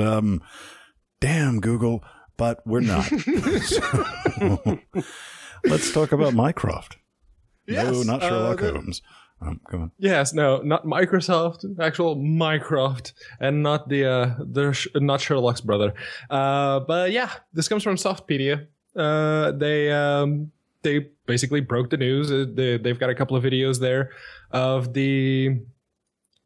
[SPEAKER 1] Damn Google, but we're not. So, let's talk about Mycroft.
[SPEAKER 2] Yes,
[SPEAKER 1] no, not Sherlock Holmes. Come on.
[SPEAKER 2] Yes, no, not Microsoft, actual Mycroft, and not not Sherlock's brother. But yeah, this comes from Softpedia. They basically broke the news. They've got a couple of videos there of the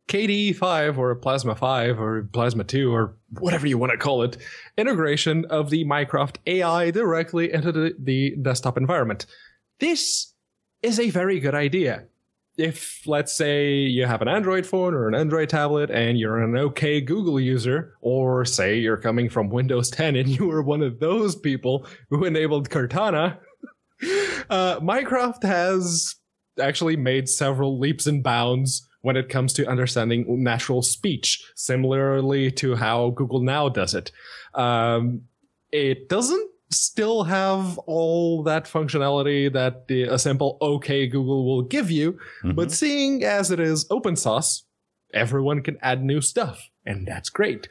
[SPEAKER 2] KDE 5 or Plasma 5 or Plasma 2 or whatever you want to call it, integration of the Mycroft AI directly into the desktop environment. This is a very good idea. If, let's say, you have an Android phone or an Android tablet and you're an okay Google user, or say you're coming from Windows 10 and you were one of those people who enabled Cortana, Mycroft has actually made several leaps and bounds when it comes to understanding natural speech, similarly to how Google Now does it. It doesn't still have all that functionality that a simple OK Google will give you, but seeing as it is open source, everyone can add new stuff, and that's great.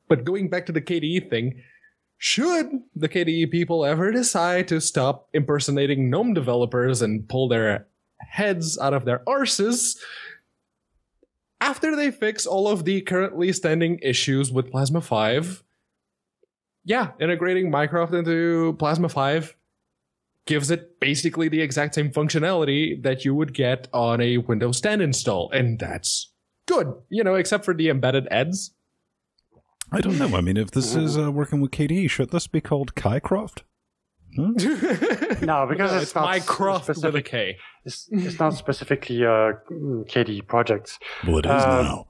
[SPEAKER 2] But going back to the KDE thing, should the KDE people ever decide to stop impersonating GNOME developers and pull their heads out of their arses, after they fix all of the currently standing issues with Plasma 5, integrating Mycroft into Plasma 5 gives it basically the exact same functionality that you would get on a Windows 10 install, and that's good, except for the embedded eds.
[SPEAKER 1] I don't know. I mean, if this is working with KDE, should this be called Kycroft?
[SPEAKER 3] No, because it's not
[SPEAKER 2] Mycroft with a K.
[SPEAKER 3] It's not specifically KDE projects.
[SPEAKER 1] Well, it is now.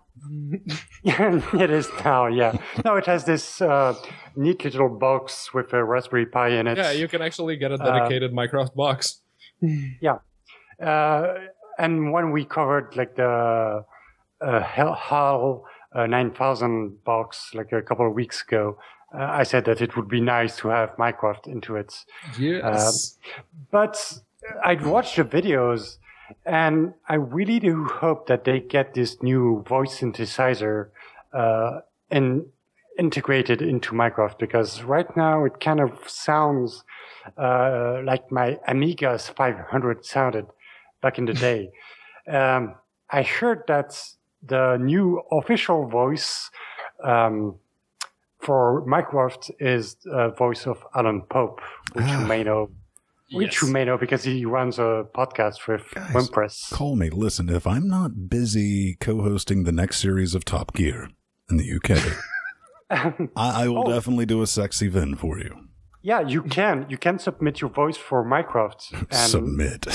[SPEAKER 3] It is now, yeah. No, it has this neat little box with a Raspberry Pi in it.
[SPEAKER 2] Yeah, you can actually get a dedicated Mycroft box.
[SPEAKER 3] Yeah. And when we covered the HAL 9000 box a couple of weeks ago, I said that it would be nice to have Mycroft into it.
[SPEAKER 2] Yes.
[SPEAKER 3] But I'd watched the videos, and I really do hope that they get this new voice synthesizer and integrated into Mycroft, because right now it kind of sounds like my Amiga's 500 sounded back in the day. I heard that the new official voice for Mycroft is the voice of Alan Pope, which you may know. Which you may know because he runs a podcast with WordPress.
[SPEAKER 1] Call me. Listen, if I'm not busy co-hosting the next series of Top Gear in the UK, I will definitely do a sexy VIN for you.
[SPEAKER 3] Yeah, you can. You can submit your voice for Mycroft. And
[SPEAKER 1] Submit.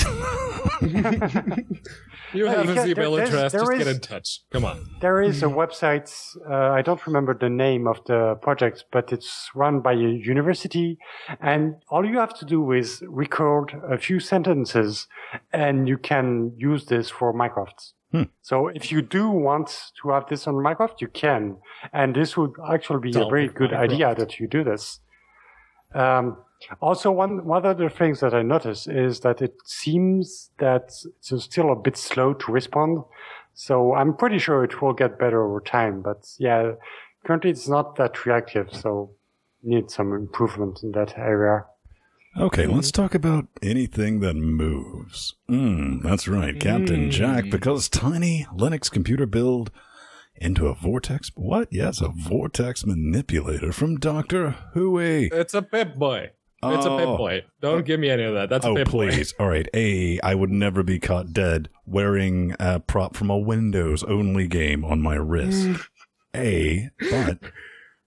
[SPEAKER 2] You have his email address. Just get in touch. Come on.
[SPEAKER 3] There is a website. I don't remember the name of the project, but it's run by a university. And all you have to do is record a few sentences, and you can use this for Mycroft. So if you do want to have this on Mycroft, you can. And this would actually be a very good idea that you do this. Also, one other thing that I noticed is that it seems that it's still a bit slow to respond. So I'm pretty sure it will get better over time. But yeah, currently it's not that reactive. So need some improvement in that area.
[SPEAKER 1] Okay, let's talk about anything that moves. That's right, Captain Jack, because tiny Linux computer build into a Vortex. What? Yes, a Vortex Manipulator from Dr. Hooey.
[SPEAKER 2] It's a Pip-Boy. It's a Pip-Boy. Don't give me any of that. That's a Pip-Boy.
[SPEAKER 1] Please. All right. I would never be caught dead wearing a prop from a Windows-only game on my wrist. But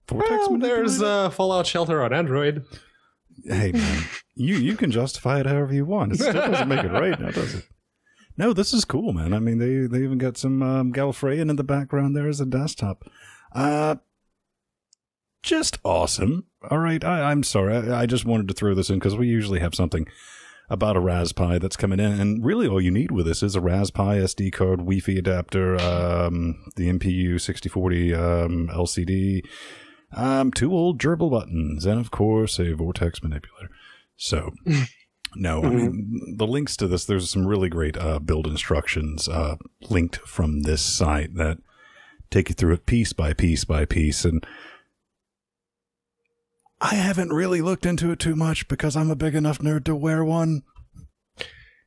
[SPEAKER 1] Vortex Manipulator?
[SPEAKER 2] There's Fallout Shelter on Android.
[SPEAKER 1] Hey, man, you can justify it however you want. It still doesn't make it right now, does it? No, this is cool, man. I mean, they even got some Galfreyan in the background there as a desktop. Just awesome. All right, I'm sorry. I just wanted to throw this in because we usually have something about a Raspberry that's coming in, and really all you need with this is a Raspberry SD card, Wi-Fi adapter, the MPU 6040 LCD, 2 old gerbil buttons, and of course a Vortex Manipulator. So, no, I mean, the links to this, there's some really great build instructions linked from this site that take you through it piece by piece by piece, and I haven't really looked into it too much because I'm a big enough nerd to wear one.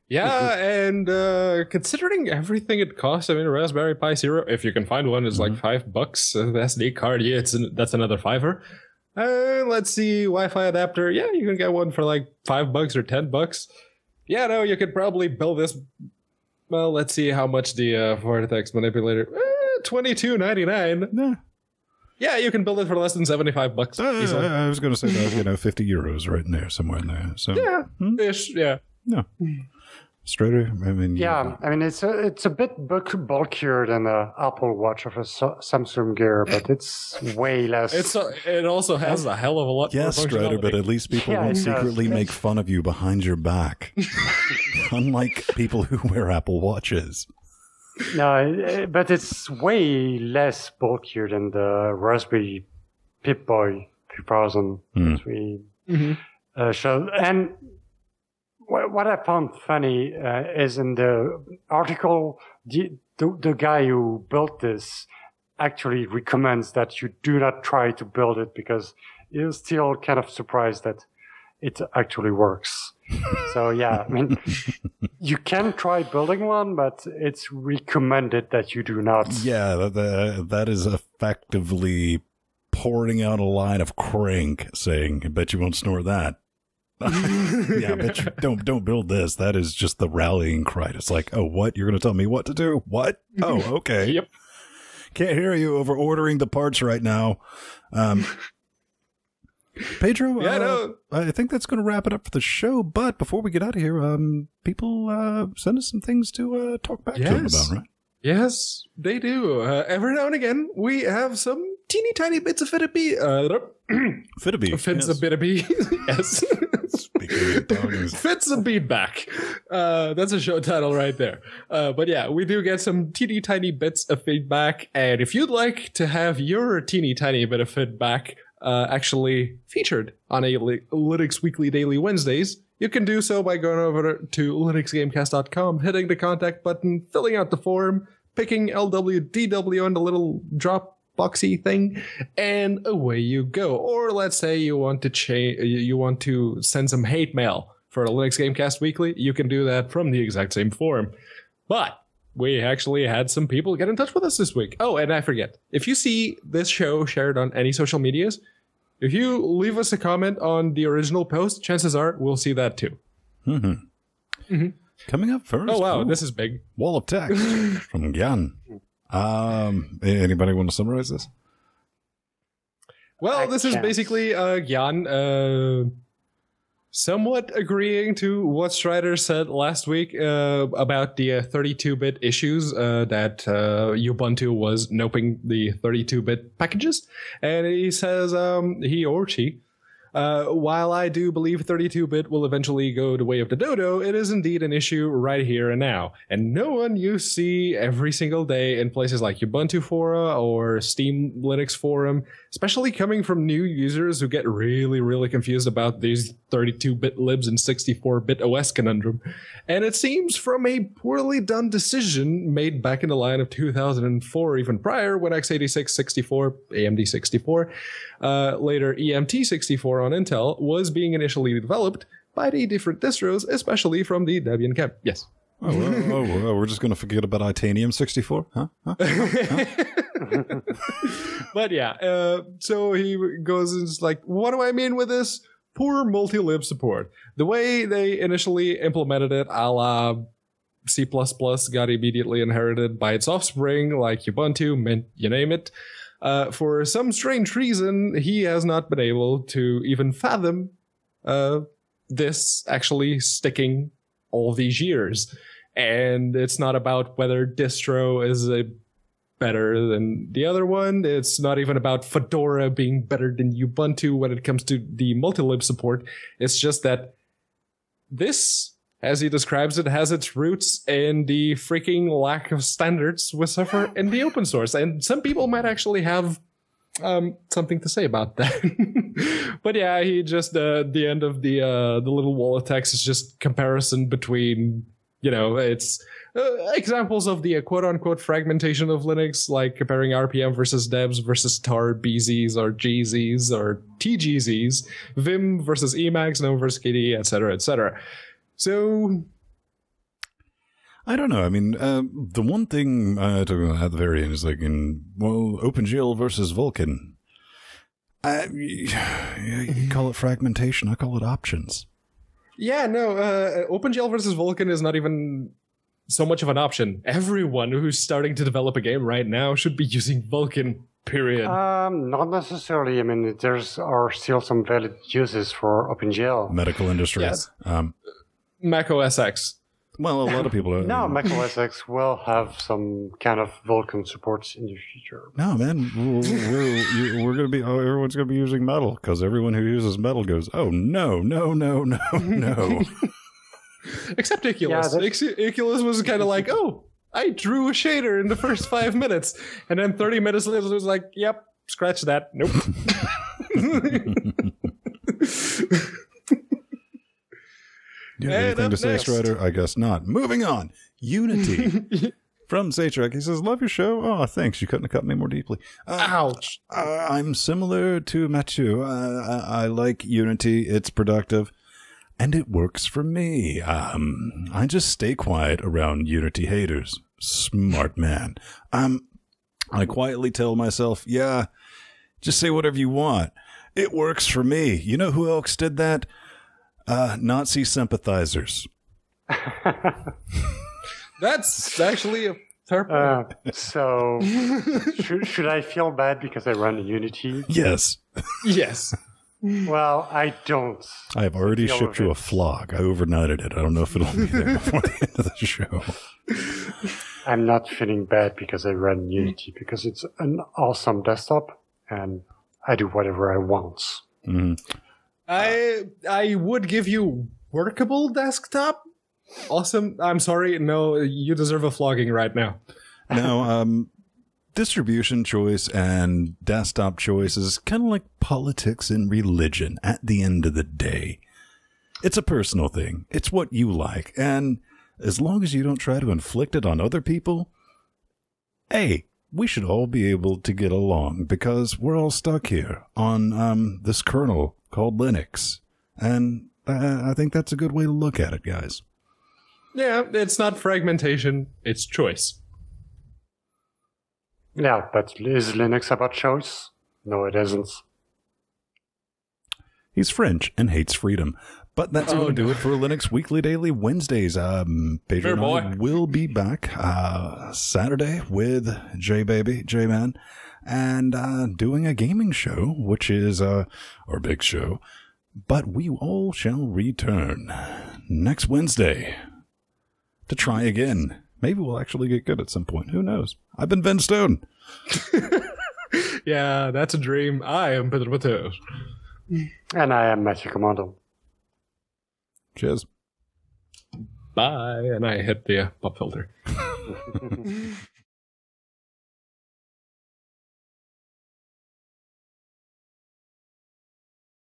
[SPEAKER 2] Yeah, and considering everything it costs, I mean, a Raspberry Pi Zero, if you can find one, is like $5. The SD card, yeah, that's another $5. Let's see, Wi-Fi adapter. Yeah, you can get one for like $5 or $10. Yeah, no, you could probably build this. Well, let's see how much the Vortex Manipulator. $22.99.
[SPEAKER 1] Nah.
[SPEAKER 2] Yeah, you can build it for less than $75.
[SPEAKER 1] I was going to say that, 50 euros right in there, somewhere in there. So
[SPEAKER 2] yeah, ish, yeah.
[SPEAKER 1] No. Strader, I mean,
[SPEAKER 3] yeah, I mean it's a bit bulkier than the Apple Watch of a Samsung Gear, but it's way less.
[SPEAKER 2] It also has a hell of a lot.
[SPEAKER 1] Yes,
[SPEAKER 2] more
[SPEAKER 1] Strader, but at least people won't secretly make fun of you behind your back, unlike people who wear Apple Watches.
[SPEAKER 3] No, but it's way less bulkier than the Raspberry Pip-Boy 2000 that we showed. And what I found funny is in the article, the guy who built this actually recommends that you do not try to build it because you're still kind of surprised that it actually works. So yeah, I mean, you can try building one, but it's recommended that you do not.
[SPEAKER 1] Yeah, that is effectively pouring out a line of crank saying, I bet you won't snore that. Yeah, I bet you don't build this. That is just the rallying cry. It's like, oh, what? You're going to tell me what to do? What? Oh, okay.
[SPEAKER 2] Yep.
[SPEAKER 1] Can't hear you over ordering the parts right now. Pedro, I think that's going to wrap it up for the show. But before we get out of here, people send us some things to talk back to them about, right?
[SPEAKER 2] Yes, they do. Every now and again, we have some teeny tiny bits of Fitibee. Yes. Fits a beat back. That's a show title right there. But yeah, we do get some teeny tiny bits of feedback. And if you'd like to have your teeny tiny bit of feedback actually featured on a Linux Weekly Daily Wednesdays, you can do so by going over to linuxgamecast.com, hitting the contact button, filling out the form, picking LWDW on the little drop boxy thing, and away you go. Or let's say you want to send some hate mail for a Linux Gamecast Weekly, you can do that from the exact same form. But we actually had some people get in touch with us this week. Oh, and I forget, if you see this show shared on any social medias, if you leave us a comment on the original post, chances are we'll see that too.
[SPEAKER 1] Coming up first.
[SPEAKER 2] Oh, wow, this is big.
[SPEAKER 1] Wall of text from Gyan. Anybody want to summarize this?
[SPEAKER 2] Well, this is basically Gyan somewhat agreeing to what Strider said last week about the 32-bit issues that Ubuntu was noping the 32-bit packages. And he says, he or she While I do believe 32-bit will eventually go the way of the dodo, it is indeed an issue right here and now. And no one you see every single day in places like Ubuntu Fora or Steam Linux Forum, especially coming from new users who get really, really confused about these 32-bit libs and 64-bit OS conundrum. And it seems from a poorly done decision made back in the line of 2004, even prior, when x86 64, AMD 64, later EMT 64 on Intel was being initially developed by the different distros, especially from the Debian camp. Yes.
[SPEAKER 1] We're just going to forget about Itanium 64? Huh?
[SPEAKER 2] But yeah, so he goes and is like, what do I mean with this? Poor multi-lib support. The way they initially implemented it, a la C++ got immediately inherited by its offspring, like Ubuntu, Mint, you name it. For some strange reason, he has not been able to even fathom this actually sticking all these years. And it's not about whether distro is better than the other one. It's not even about Fedora being better than Ubuntu when it comes to the multi-lib support. It's just that this, as he describes it, has its roots in the freaking lack of standards we suffer in the open source. And some people might actually have something to say about that. But yeah, he just, the end of the little wall of text is just comparison between, it's examples of the quote-unquote fragmentation of Linux, like comparing RPM versus debs versus tar BZs or GZs or TGZs, Vim versus Emacs, GNOME versus KDE, etc., etc. So,
[SPEAKER 1] I don't know. I mean, the one thing at the very end is like OpenGL versus Vulkan. You call it fragmentation. I call it options.
[SPEAKER 2] Yeah, no. OpenGL versus Vulkan is not even so much of an option. Everyone who's starting to develop a game right now should be using Vulkan. Period.
[SPEAKER 3] Not necessarily. I mean, are still some valid uses for OpenGL.
[SPEAKER 1] Medical industry.
[SPEAKER 2] Yes. Mac OS X.
[SPEAKER 1] Well, a lot of people are.
[SPEAKER 3] No, Mac OS X will have some kind of Vulkan supports in the future.
[SPEAKER 1] No, man, we're going to be. Everyone's going to be using Metal because everyone who uses Metal goes, oh no.
[SPEAKER 2] Except Iculus. Yeah, Iculus was kind of like, oh, I drew a shader in the first 5 minutes, and then 30 minutes later it was like, yep, scratch that. Nope.
[SPEAKER 1] You have anything to say, Strider? I guess not. Moving on. Unity. From Zatrek. He says, love your show. Oh, thanks. You couldn't have cut me more deeply.
[SPEAKER 2] Ouch.
[SPEAKER 1] I'm similar to Mathieu. I like Unity. It's productive. And it works for me. I just stay quiet around Unity haters. Smart man. I quietly tell myself, yeah, just say whatever you want. It works for me. You know who else did that? Nazi sympathizers.
[SPEAKER 2] That's actually a terrible.
[SPEAKER 3] So, should I feel bad because I run Unity?
[SPEAKER 1] Yes.
[SPEAKER 2] Yes.
[SPEAKER 3] Well, I don't.
[SPEAKER 1] I have already shipped you a flog. I overnighted it. I don't know if it'll be there before the end of the show.
[SPEAKER 3] I'm not feeling bad because I run Unity, because it's an awesome desktop, and I do whatever I want.
[SPEAKER 1] Mm-hmm.
[SPEAKER 2] I would give you workable desktop. Awesome. I'm sorry. No, you deserve a flogging right now.
[SPEAKER 1] Now, distribution choice and desktop choice is kind of like politics and religion at the end of the day. It's a personal thing. It's what you like. And as long as you don't try to inflict it on other people, hey, we should all be able to get along because we're all stuck here on this kernel called Linux. And I think that's a good way to look at it, guys.
[SPEAKER 2] Yeah, it's not fragmentation, it's choice.
[SPEAKER 3] Yeah, but is Linux about choice? No, it isn't.
[SPEAKER 1] He's French and hates freedom. But that's going to do it for Linux Weekly Daily Wednesdays. Pedro and I will be back Saturday with J-Man, and doing a gaming show, which is our big show. But we all shall return next Wednesday to try again. Maybe we'll actually get good at some point. Who knows? I've been Ben Stone.
[SPEAKER 2] Yeah, that's a dream. I am Pedro Mateos.
[SPEAKER 3] And I am Matthew Commando.
[SPEAKER 1] Cheers.
[SPEAKER 2] Bye. And I hit the pop filter.